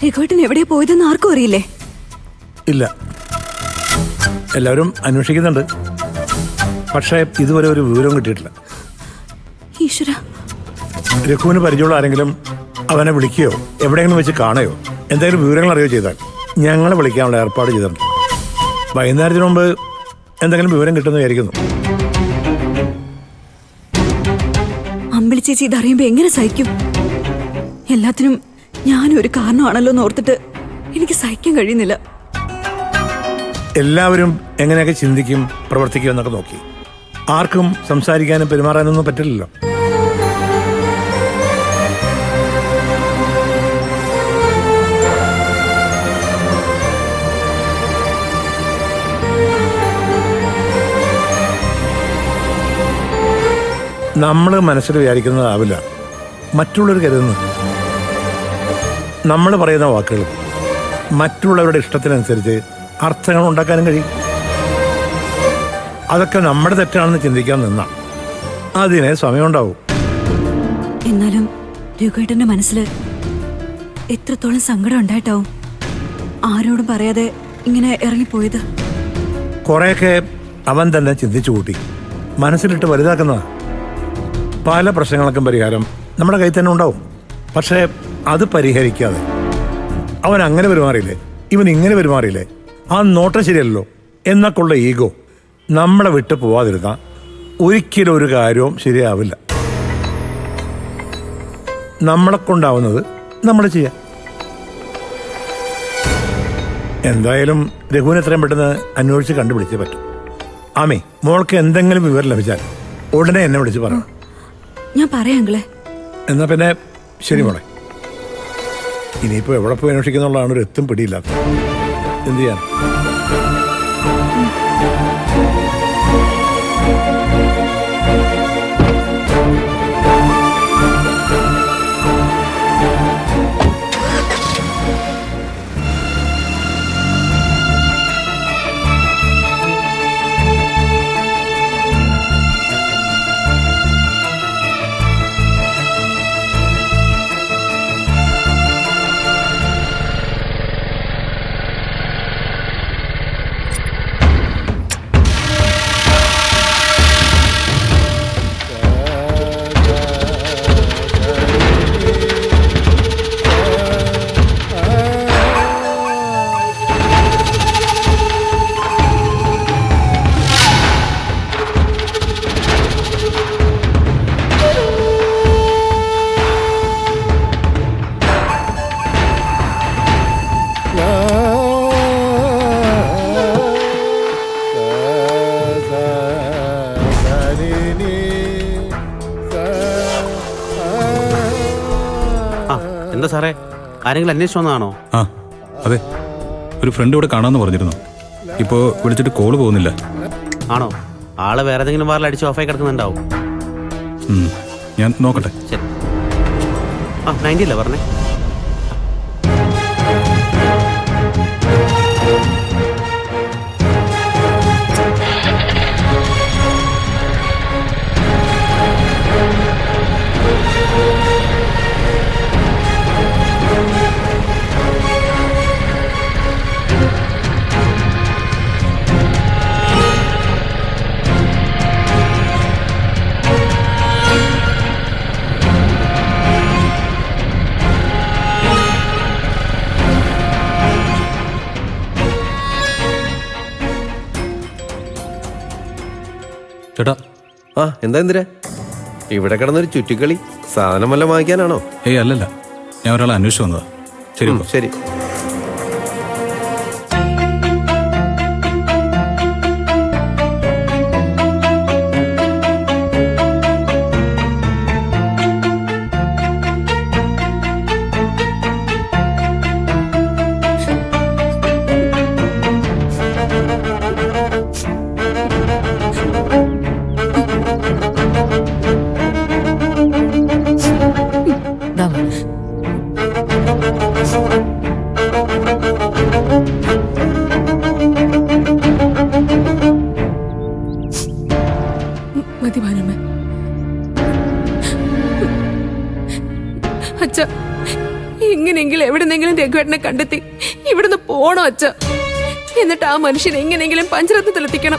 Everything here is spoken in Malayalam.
രഘുവേട്ടൻ എവിടെയാ പോയതെന്ന് ആർക്കും അറിയില്ലേ? ഇല്ല, എല്ലാവരും അന്വേഷിക്കുന്നുണ്ട്. പക്ഷേ ഇതുവരെ ഒരു വിവരവും കിട്ടിയിട്ടില്ല. ഈശ്വര, രഘുവിന് പരിചയമുള്ള ആരെങ്കിലും അവനെ വിളിക്കുകയോ എവിടെയെങ്കിലും വെച്ച് കാണുകയോ എന്തെങ്കിലും വിവരങ്ങൾ അറിയുകയോ ചെയ്താൽ ഞങ്ങളെ വിളിക്കാനുള്ള ഏർപ്പാട് ചെയ്തിട്ടുണ്ട്. വൈകുന്നേരത്തിന് മുമ്പ് എന്തെങ്കിലും വിവരം കിട്ടുമെന്ന് വിചാരിക്കുന്നു. അമ്പിളി ചേച്ചി ഇതറിയുമ്പോ എങ്ങനെ സഹിക്കും? എല്ലാത്തിനും ഞാനൊരു കാരണമാണല്ലോ എന്ന് ഓർത്തിട്ട് എനിക്ക് സഹിക്കാൻ കഴിയുന്നില്ല. എല്ലാവരും എങ്ങനെയൊക്കെ ചിന്തിക്കും, പ്രവർത്തിക്കും എന്നൊക്കെ നോക്കി ആർക്കും സംസാരിക്കാനും പെരുമാറാനൊന്നും പറ്റില്ലല്ലോ. നമ്മൾ മനസ്സിൽ വിചാരിക്കുന്നതാവില്ല മറ്റുള്ളവർ കരുതുന്നത്. നമ്മൾ പറയുന്ന വാക്കുകൾ മറ്റുള്ളവരുടെ ഇഷ്ടത്തിനനുസരിച്ച് അർത്ഥങ്ങൾ ഉണ്ടാക്കാനും കഴിയും. അതൊക്കെ നമ്മുടെ തെറ്റാണെന്ന് ചിന്തിക്കാൻ നിന്നാ അതിന് സമയമുണ്ടാവും. എന്നാലും രഘുവേട്ടന്റെ മനസ്സിൽ എത്രത്തോളം സങ്കടം ഉണ്ടായിട്ടാവും ആരോടും പറയാതെ ഇങ്ങനെ ഇറങ്ങിപ്പോയത്. കുറെയൊക്കെ അവൻ തന്നെ ചിന്തിച്ചു കൂട്ടി മനസ്സിലിട്ട് വലുതാക്കുന്നതാ. പല പ്രശ്നങ്ങൾക്കും പരിഹാരം നമ്മുടെ കയ്യിൽ തന്നെ ഉണ്ടാവും. പക്ഷേ അത് പരിഹരിക്കാതെ അവൻ അങ്ങനെ പെരുമാറിയില്ലേ, ഇവൻ ഇങ്ങനെ പെരുമാറിയില്ലേ, ആ നോട്ടം ശരിയല്ലോ എന്നൊക്കെയുള്ള ഈഗോ നമ്മളെ വിട്ട് പോവാതിരുന്നാൽ ഒരിക്കലും ഒരു കാര്യവും ശരിയാവില്ല. നമ്മളെ കൊണ്ടാവുന്നത് നമ്മൾ ചെയ്യാം. എന്തായാലും രഘുവിനെ എത്രയും പെട്ടെന്ന് അന്വേഷിച്ച് കണ്ടുപിടിച്ചേ പറ്റും. ആമേ, മോൾക്ക് എന്തെങ്കിലും വിവരം ലഭിച്ചാൽ ഉടനെ എന്നെ വിളിച്ച് പറയണം. ഞാൻ പറയാങ്ങളെ. എന്നാ പിന്നെ ശരി മോളെ. ഇനിയിപ്പോ എവിടെ പോയി അന്വേഷിക്കുന്നുള്ളതാണ് ഒരു എത്തും പിടിയില്ലാത്തത്. എന്ത് ചെയ്യാൻ? എന്താ സാറേ, ആരെങ്കിലും അന്വേഷിച്ചു വന്നതാണോ? ആ അതെ, ഒരു ഫ്രണ്ട് ഇവിടെ കാണാമെന്ന് പറഞ്ഞിരുന്നു. ഇപ്പോൾ വിളിച്ചിട്ട് കോള് പോകുന്നില്ല. ആണോ? ആള് വേറെ ഏതെങ്കിലും വാറിൽ അടിച്ച് ഓഫായി കിടക്കുന്നുണ്ടാവും. ഞാൻ നോക്കട്ടെ. ശരി. ആ 90 അല്ലേ പറഞ്ഞേ? ചേട്ടാ. ആ എന്താ എന്തിനാ ഇവിടെ കിടന്നൊരു ചുറ്റിക്കളി? സാധനം വല്ല വാങ്ങിക്കാനാണോ? ഏയ് അല്ലല്ല, ഞാൻ ഒരാളെ അന്വേഷിച്ചു വന്നതാ. ശരി ശരി. എങ്ങനെയെങ്കിലും എവിടെന്നെങ്കിലും രഘുവേട്ടനെ കണ്ടെത്തി ഇവിടുന്ന് പോണോ അച്ഛ. എന്നിട്ട് ആ മനുഷ്യനെ എങ്ങനെയെങ്കിലും പഞ്ചരത്നത്തിലെത്തിക്കണം.